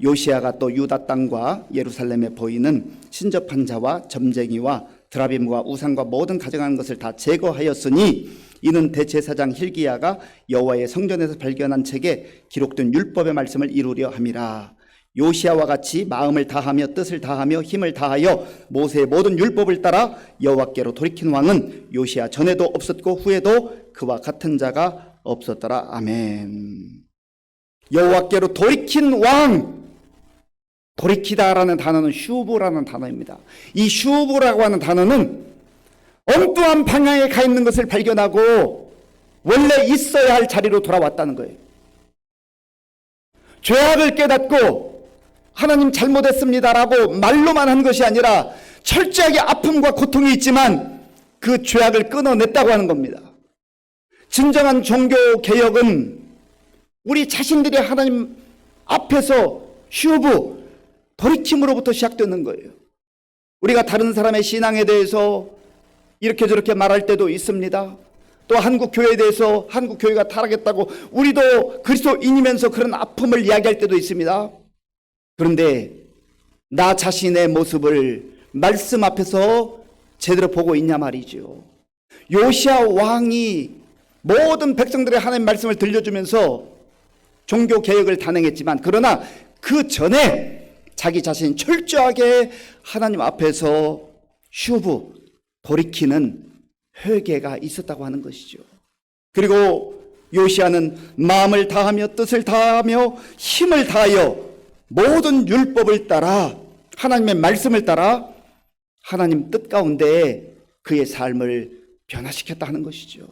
요시야가 또 유다 땅과 예루살렘에 보이는 신접한 자와 점쟁이와 드라빔과 우상과 모든 가증하는 것을 다 제거하였으니 이는 대제사장 hil기야가 여호와의 성전에서 발견한 책에 기록된 율법의 말씀을 이루려 함이라. 요시야와 같이 마음을 다하며 뜻을 다하며 힘을 다하여 모세의 모든 율법을 따라 여호와께로 돌이킨 왕은 요시야 전에도 없었고 후에도 그와 같은 자가 없었더라. 아멘. 여호와께로 돌이킨 왕, 돌이키다라는 단어는 슈브라는 단어입니다. 이 슈브라고 하는 단어는 엉뚱한 방향에 가 있는 것을 발견하고 원래 있어야 할 자리로 돌아왔다는 거예요. 죄악을 깨닫고 하나님 잘못했습니다라고 말로만 한 것이 아니라 철저하게 아픔과 고통이 있지만 그 죄악을 끊어냈다고 하는 겁니다. 진정한 종교개혁은 우리 자신들이 하나님 앞에서 휴부, 돌이킴으로부터 시작되는 거예요. 우리가 다른 사람의 신앙에 대해서 이렇게 저렇게 말할 때도 있습니다. 또 한국 교회에 대해서 한국 교회가 타락했다고 우리도 그리스도인이면서 그런 아픔을 이야기할 때도 있습니다. 그런데 나 자신의 모습을 말씀 앞에서 제대로 보고 있냐 말이죠. 요시야 왕이 모든 백성들의 하나님 말씀을 들려주면서 종교 개혁을 단행했지만 그러나 그 전에 자기 자신이 철저하게 하나님 앞에서 휴부, 돌이키는 회개가 있었다고 하는 것이죠. 그리고 요시야는 마음을 다하며 뜻을 다하며 힘을 다하여 모든 율법을 따라 하나님의 말씀을 따라 하나님 뜻 가운데 그의 삶을 변화시켰다 하는 것이죠.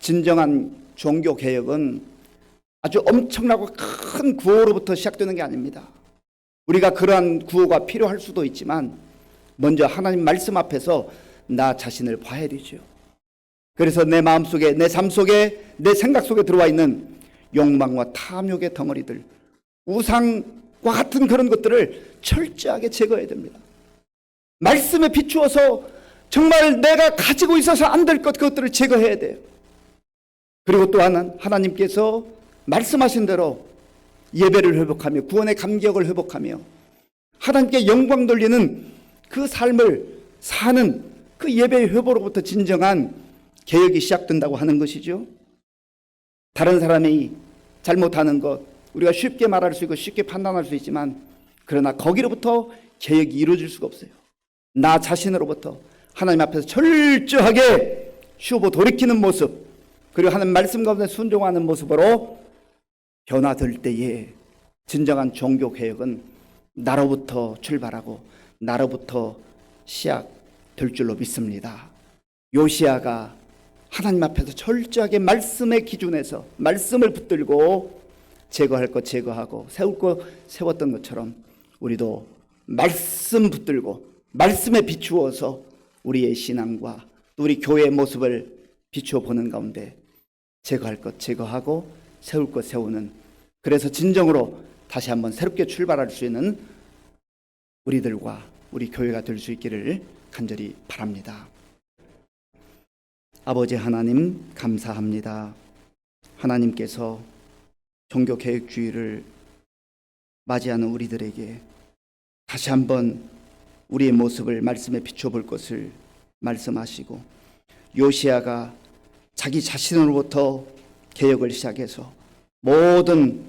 진정한 종교개혁은 아주 엄청나고 큰 구호로부터 시작되는 게 아닙니다. 우리가 그러한 구호가 필요할 수도 있지만 먼저 하나님 말씀 앞에서 나 자신을 봐야 되죠. 그래서 내 마음속에, 내 삶 속에, 내 생각 속에 들어와 있는 욕망과 탐욕의 덩어리들, 우상과 같은 그런 것들을 철저하게 제거해야 됩니다. 말씀에 비추어서 정말 내가 가지고 있어서 안 될 것, 그것들을 제거해야 돼요. 그리고 또 하나님께서 말씀하신 대로 예배를 회복하며 구원의 감격을 회복하며 하나님께 영광 돌리는 그 삶을 사는 그 예배의 회복으로부터 진정한 개혁이 시작된다고 하는 것이죠. 다른 사람이 잘못하는 것 우리가 쉽게 말할 수 있고 쉽게 판단할 수 있지만 그러나 거기로부터 개혁이 이루어질 수가 없어요. 나 자신으로부터 하나님 앞에서 철저하게 휴보 돌이키는 모습, 그리고 하나님 말씀 가운데 순종하는 모습으로 변화될 때에 진정한 종교개혁은 나로부터 출발하고 나로부터 시작될 줄로 믿습니다. 요시야가 하나님 앞에서 철저하게 말씀의 기준에서 말씀을 붙들고 제거할 것 제거하고 세울 것 세웠던 것처럼 우리도 말씀 붙들고 말씀에 비추어서 우리의 신앙과 또 우리 교회의 모습을 비추어 보는 가운데 제거할 것 제거하고 세울 것 세우는, 그래서 진정으로 다시 한번 새롭게 출발할 수 있는 우리들과 우리 교회가 될 수 있기를 간절히 바랍니다. 아버지 하나님 감사합니다. 하나님께서 종교개혁주의를 맞이하는 우리들에게 다시 한번 우리의 모습을 말씀에 비춰볼 것을 말씀하시고, 요시야가 자기 자신으로부터 개혁을 시작해서 모든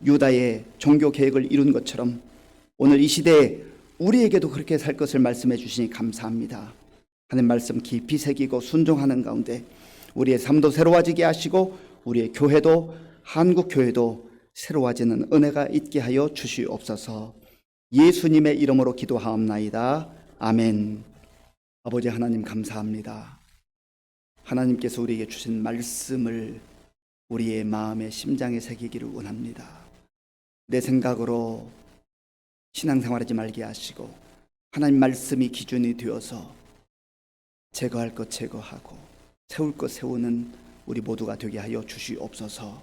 유다의 종교개혁을 이룬 것처럼 오늘 이 시대에 우리에게도 그렇게 살 것을 말씀해 주시니 감사합니다. 하나님 말씀 깊이 새기고 순종하는 가운데 우리의 삶도 새로워지게 하시고 우리의 교회도 한국 교회도 새로워지는 은혜가 있게 하여 주시옵소서. 예수님의 이름으로 기도하옵나이다. 아멘. 아버지 하나님 감사합니다. 하나님께서 우리에게 주신 말씀을 우리의 마음에 심장에 새기기를 원합니다. 내 생각으로 신앙생활하지 말게 하시고 하나님 말씀이 기준이 되어서 제거할 것 제거하고 세울 것 세우는 우리 모두가 되게 하여 주시옵소서.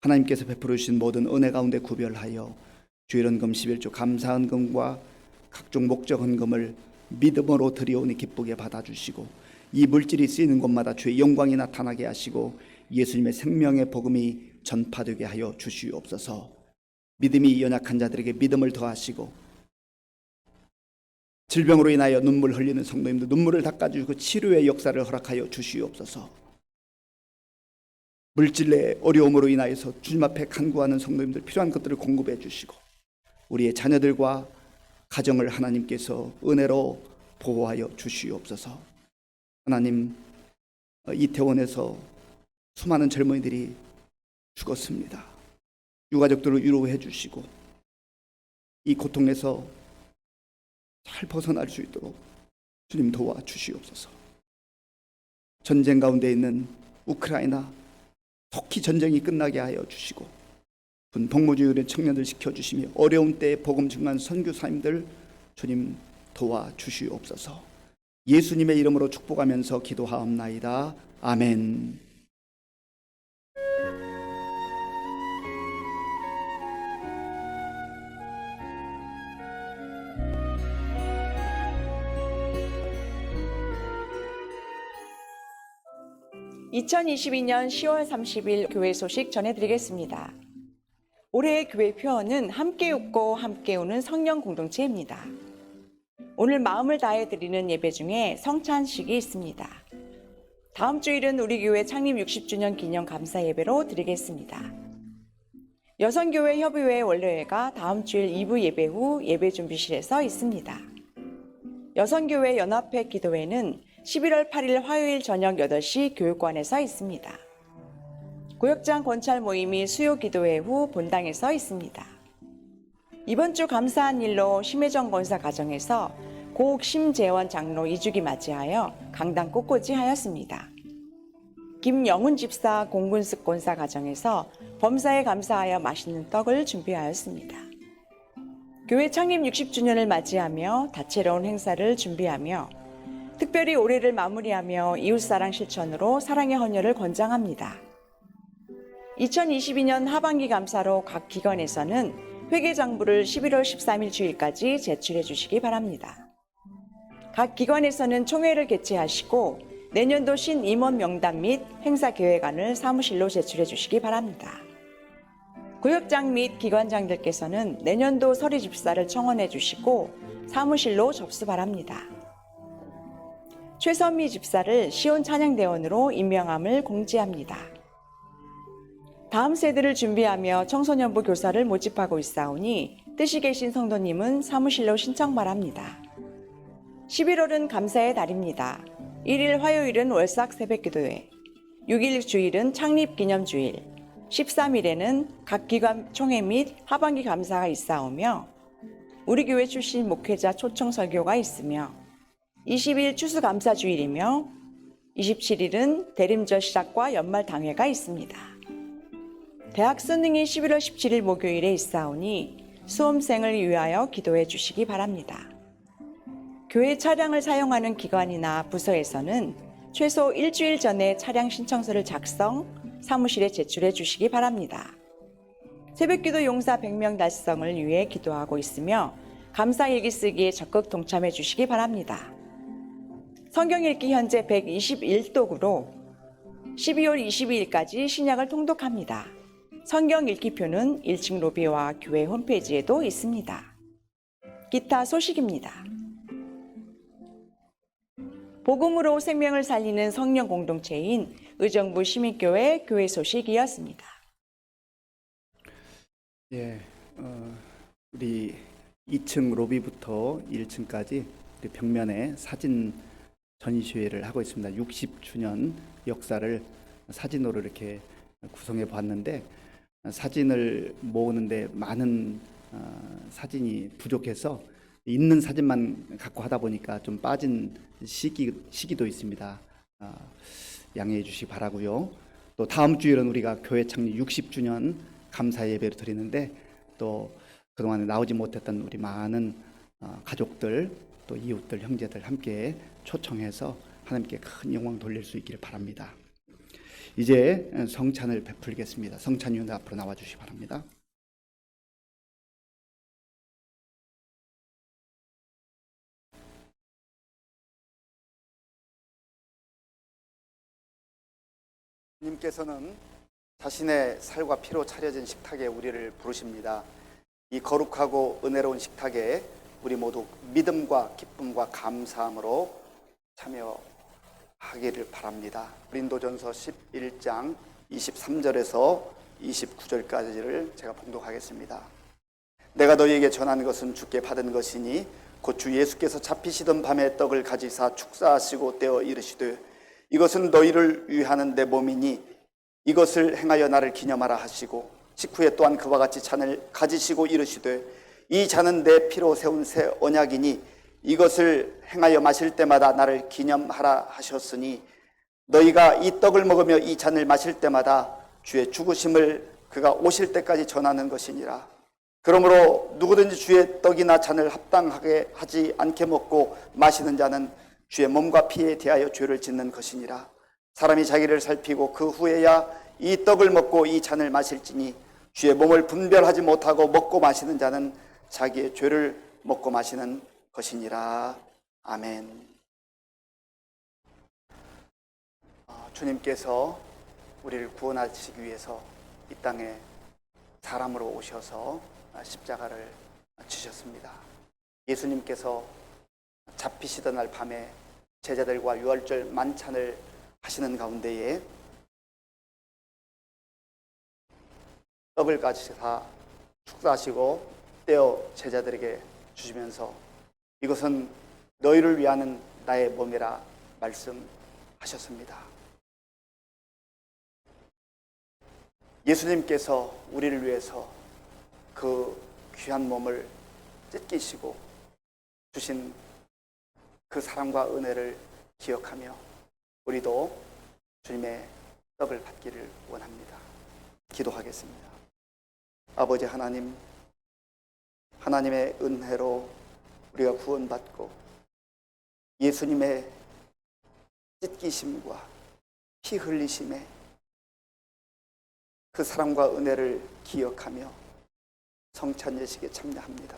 하나님께서 베풀어 주신 모든 은혜 가운데 구별하여 주일 헌금 11조 감사 헌금과 각종 목적 헌금을 믿음으로 드리오니 기쁘게 받아주시고 이 물질이 쓰이는 곳마다 주의 영광이 나타나게 하시고 예수님의 생명의 복음이 전파되게 하여 주시옵소서. 믿음이 연약한 자들에게 믿음을 더하시고 질병으로 인하여 눈물 흘리는 성도님들 눈물을 닦아주시고 치료의 역사를 허락하여 주시옵소서. 물질의 어려움으로 인하여서 주님 앞에 간구하는 성도님들 필요한 것들을 공급해 주시고 우리의 자녀들과 가정을 하나님께서 은혜로 보호하여 주시옵소서. 하나님, 이태원에서 수많은 젊은이들이 죽었습니다. 유가족들을 위로해 주시고 이 고통에서 잘 벗어날 수 있도록 주님 도와주시옵소서. 전쟁 가운데 있는 우크라이나 속히 전쟁이 끝나게 하여 주시고 복무주일의 청년들 지켜주시며 어려운 때에 복음 증거한 선교사님들 주님 도와주시옵소서. 예수님의 이름으로 축복하면서 기도하옵나이다. 아멘. (2022년 10월 30일) 교회 소식 전해드리겠습니다. 올해의 교회 표어는 함께 웃고 함께 우는 성령 공동체입니다. 오늘 마음을 다해 드리는 예배 중에 성찬식이 있습니다. 다음 주일은 우리 교회 창립 60주년 기념 감사 예배로 드리겠습니다. 여성교회 협의회 원래회가 다음 주일 2부 예배 후 예배 준비실에서 있습니다. 여성교회 연합회 기도회는 11월 8일 화요일 저녁 8시 교육관에서 있습니다. 구역장 권찰 모임이 수요 기도회 후 본당에서 있습니다. 이번 주 감사한 일로 심혜정 권사 가정에서 고옥 심재원 장로 2주기 맞이하여 강당 꽃꽂이 하였습니다. 김영훈 집사 공군습 권사 가정에서 범사에 감사하여 맛있는 떡을 준비하였습니다. 교회 창립 60주년을 맞이하며 다채로운 행사를 준비하며 특별히 올해를 마무리하며 이웃사랑 실천으로 사랑의 헌혈을 권장합니다. 2022년 하반기 감사로 각 기관에서는 회계장부를 11월 13일 주일까지 제출해 주시기 바랍니다. 각 기관에서는 총회를 개최하시고 내년도 신임원 명단 및 행사 계획안을 사무실로 제출해 주시기 바랍니다. 구역장 및 기관장들께서는 내년도 서리 집사를 청원해 주시고 사무실로 접수 바랍니다. 최선미 집사를 시온 찬양대원으로 임명함을 공지합니다. 다음 세대를 준비하며 청소년부 교사를 모집하고 있사오니 뜻이 계신 성도님은 사무실로 신청 바랍니다. 11월은 감사의 달입니다. 1일 화요일은 월삭 새벽기도회, 6일 주일은 창립기념주일, 13일에는 각 기관 총회 및 하반기 감사가 있사오며 우리 교회 출신 목회자 초청 설교가 있으며 20일 추수감사주일이며 27일은 대림절 시작과 연말 당회가 있습니다. 대학 수능이 11월 17일 목요일에 있사오니 수험생을 위하여 기도해 주시기 바랍니다. 교회 차량을 사용하는 기관이나 부서에서는 최소 일주일 전에 차량 신청서를 작성, 사무실에 제출해 주시기 바랍니다. 새벽기도 용사 100명 달성을 위해 기도하고 있으며 감사일기 쓰기에 적극 동참해 주시기 바랍니다. 성경 읽기 현재 121독으로 12월 22일까지 신약을 통독합니다. 성경 읽기표는 1층 로비와 교회 홈페이지에도 있습니다. 기타 소식입니다. 복음으로 생명을 살리는 성령 공동체인 의정부 시민교회 교회 소식이었습니다. 예, 우리 2층 로비부터 1층까지 우리 벽면에 사진 전시회를 하고 있습니다. 60주년 역사를 사진으로 이렇게 구성해 봤는데 사진을 모으는데 많은 사진이 부족해서 있는 사진만 갖고 하다 보니까 좀 빠진 시기도 있습니다. 양해해 주시기 바라고요. 또 다음 주일은 우리가 교회 창립 60주년 감사 예배를 드리는데 또 그동안에 나오지 못했던 우리 많은 가족들 또 이웃들 형제들 함께 초청해서 하나님께 큰 영광 돌릴 수 있기를 바랍니다. 이제 성찬을 베풀겠습니다. 성찬위원회 앞으로 나와 주시기 바랍니다. 주님께서는 자신의 살과 피로 차려진 식탁에 우리를 부르십니다. 이 거룩하고 은혜로운 식탁에 우리 모두 믿음과 기쁨과 감사함으로 참여하기를 바랍니다. 고린도전서 11장 23절에서 29절까지를 제가 봉독하겠습니다. 내가 너희에게 전한 것은 주께 받은 것이니 곧 주 예수께서 잡히시던 밤에 떡을 가지사 축사하시고 떼어 이르시되 이것은 너희를 위하는 내 몸이니 이것을 행하여 나를 기념하라 하시고 식후에 또한 그와 같이 잔을 가지시고 이르시되 이 잔은 내 피로 세운 새 언약이니 이것을 행하여 마실 때마다 나를 기념하라 하셨으니 너희가 이 떡을 먹으며 이 잔을 마실 때마다 주의 죽으심을 그가 오실 때까지 전하는 것이니라. 그러므로 누구든지 주의 떡이나 잔을 합당하게 하지 않게 먹고 마시는 자는 주의 몸과 피에 대하여 죄를 짓는 것이니라. 사람이 자기를 살피고 그 후에야 이 떡을 먹고 이 잔을 마실지니 주의 몸을 분별하지 못하고 먹고 마시는 자는 자기의 죄를 먹고 마시는 것이니라. 아멘. 주님께서 우리를 구원하시기 위해서 이 땅에 사람으로 오셔서 십자가를 지셨습니다. 예수님께서 잡히시던 날 밤에 제자들과 유월절 만찬을 하시는 가운데에 떡을 가지사 축사하시고 떼어 제자들에게 주시면서 이것은 너희를 위하는 나의 몸이라 말씀하셨습니다. 예수님께서 우리를 위해서 그 귀한 몸을 찢기시고 주신 그 사랑과 은혜를 기억하며 우리도 주님의 떡을 받기를 원합니다. 기도하겠습니다. 아버지 하나님, 하나님의 은혜로 우리가 구원받고 예수님의 찢기심과 피 흘리심에 그 사랑과 은혜를 기억하며 성찬 예식에 참여합니다.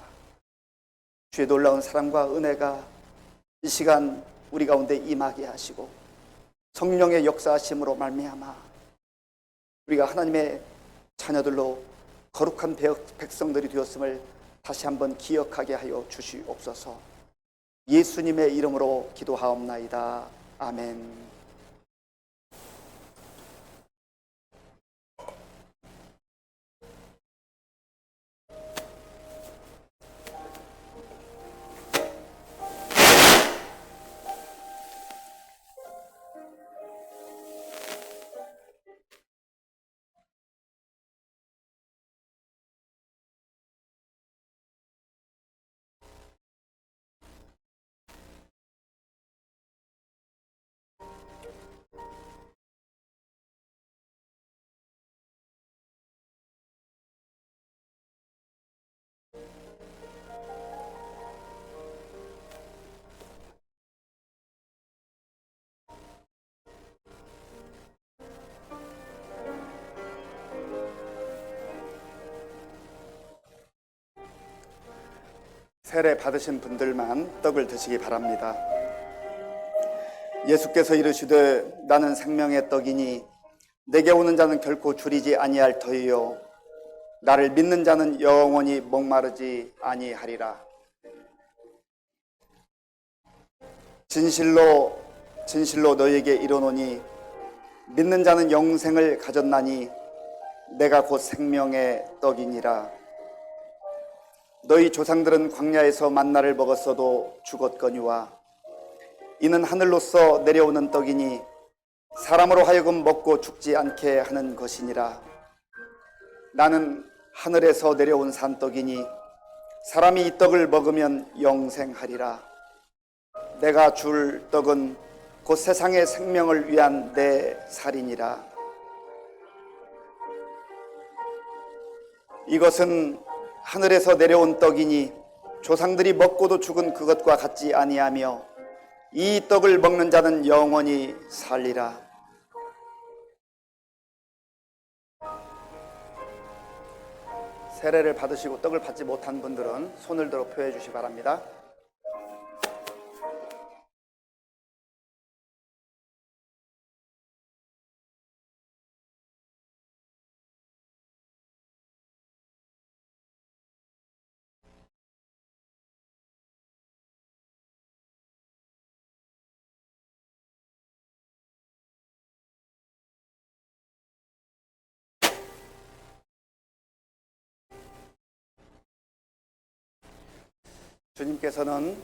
주의 놀라운 사랑과 은혜가 이 시간 우리 가운데 임하게 하시고 성령의 역사하심으로 말미암아 우리가 하나님의 자녀들로 거룩한 백성들이 되었음을 다시 한번 기억하게 하여 주시옵소서. 예수님의 이름으로 기도하옵나이다. 아멘. 세례 받으신 분들만 떡을 드시기 바랍니다. 예수께서 이르시되 나는 생명의 떡이니 내게 오는 자는 결코 줄이지 아니할 터이요 나를 믿는 자는 영원히 목마르지 아니하리라. 진실로 진실로 너희에게 이르노니 믿는 자는 영생을 가졌나니 내가 곧 생명의 떡이니라. 너희 조상들은 광야에서 만나를 먹었어도 죽었거니와 이는 하늘로서 내려오는 떡이니 사람으로 하여금 먹고 죽지 않게 하는 것이니라. 나는 하늘에서 내려온 산떡이니 사람이 이 떡을 먹으면 영생하리라. 내가 줄 떡은 곧 세상의 생명을 위한 내 살이니라. 이것은 하늘에서 내려온 떡이니 조상들이 먹고도 죽은 그것과 같지 아니하며 이 떡을 먹는 자는 영원히 살리라. 세례를 받으시고 떡을 받지 못한 분들은 손을 들어 표해 주시기 바랍니다. 주님께서는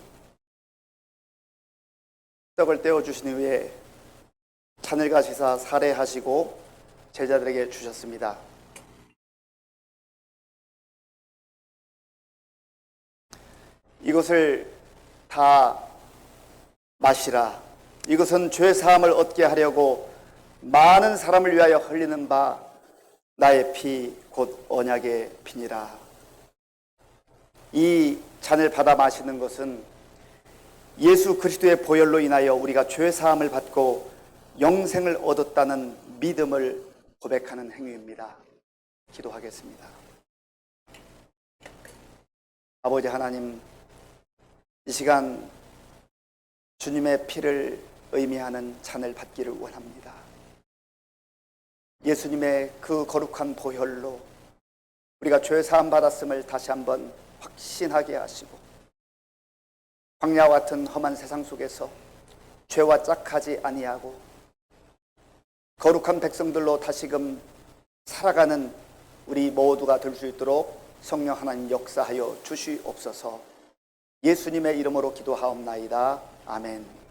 떡을 떼어주신 후에 잔을 가지사 살해하시고 제자들에게 주셨습니다. 이것을 다 마시라. 이것은 죄 사함을 얻게 하려고 많은 사람을 위하여 흘리는 바 나의 피 곧 언약의 피니라. 이 잔을 받아 마시는 것은 예수 그리스도의 보혈로 인하여 우리가 죄 사함을 받고 영생을 얻었다는 믿음을 고백하는 행위입니다. 기도하겠습니다. 아버지 하나님, 이 시간 주님의 피를 의미하는 잔을 받기를 원합니다. 예수님의 그 거룩한 보혈로 우리가 죄 사함 받았음을 다시 한번 확신하게 하시고, 광야와 같은 험한 세상 속에서 죄와 짝하지 아니하고 거룩한 백성들로 다시금 살아가는 우리 모두가 될 수 있도록 성령 하나님 역사하여 주시옵소서. 예수님의 이름으로 기도하옵나이다. 아멘.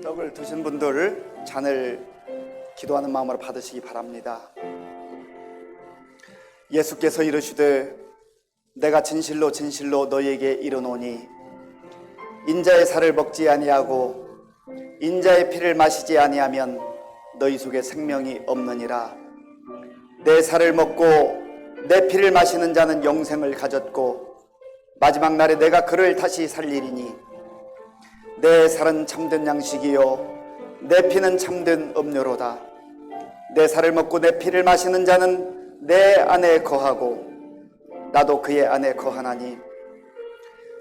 떡을 드신 분들 잔을 기도하는 마음으로 받으시기 바랍니다. 예수께서 이르시되 내가 진실로 진실로 너희에게 이르노니 인자의 살을 먹지 아니하고 인자의 피를 마시지 아니하면 너희 속에 생명이 없느니라. 내 살을 먹고 내 피를 마시는 자는 영생을 가졌고 마지막 날에 내가 그를 다시 살리리니 내 살은 참된 양식이요 내 피는 참된 음료로다. 내 살을 먹고 내 피를 마시는 자는 내 안에 거하고 나도 그의 안에 거하나니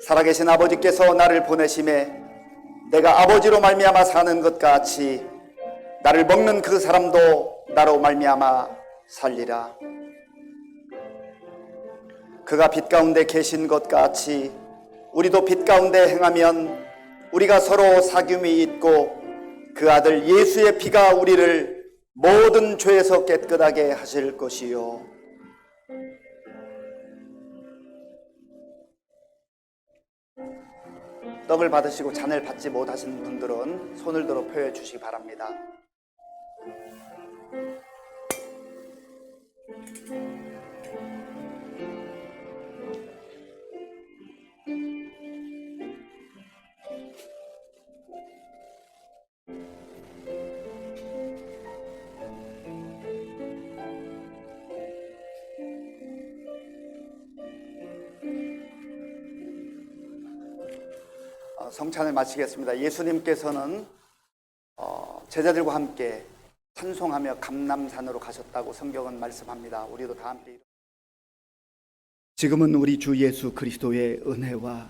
살아계신 아버지께서 나를 보내심에 내가 아버지로 말미암아 사는 것 같이 나를 먹는 그 사람도 나로 말미암아 살리라. 그가 빛 가운데 계신 것 같이 우리도 빛 가운데 행하면 우리가 서로 사귐이 있고 그 아들 예수의 피가 우리를 모든 죄에서 깨끗하게 하실 것이요. 떡을 받으시고 잔을 받지 못하신 분들은 손을 들어 표해 주시기 바랍니다. 성찬을 마치겠습니다. 예수님께서는 제자들과 함께 찬송하며 감람산으로 가셨다고 성경은 말씀합니다. 우리도 다 함께 지금은 우리 주 예수 그리스도의 은혜와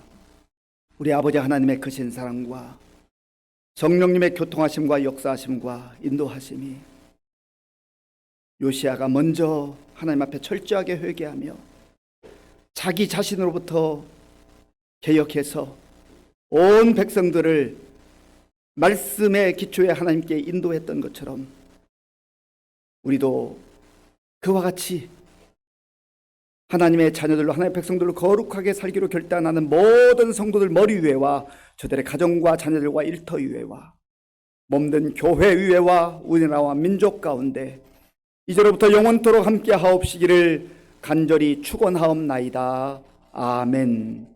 우리 아버지 하나님의 크신 사랑과 성령님의 교통하심과 역사하심과 인도하심이 요시야가 먼저 하나님 앞에 철저하게 회개하며 자기 자신으로부터 개혁해서 온 백성들을 말씀의 기초에 하나님께 인도했던 것처럼 우리도 그와 같이 하나님의 자녀들로 하나님의 백성들로 거룩하게 살기로 결단하는 모든 성도들 머리 위에와 저들의 가정과 자녀들과 일터 위에와 몸된 교회 위에와 우리나라와 민족 가운데 이제로부터 영원토록 함께 하옵시기를 간절히 축원하옵나이다. 아멘.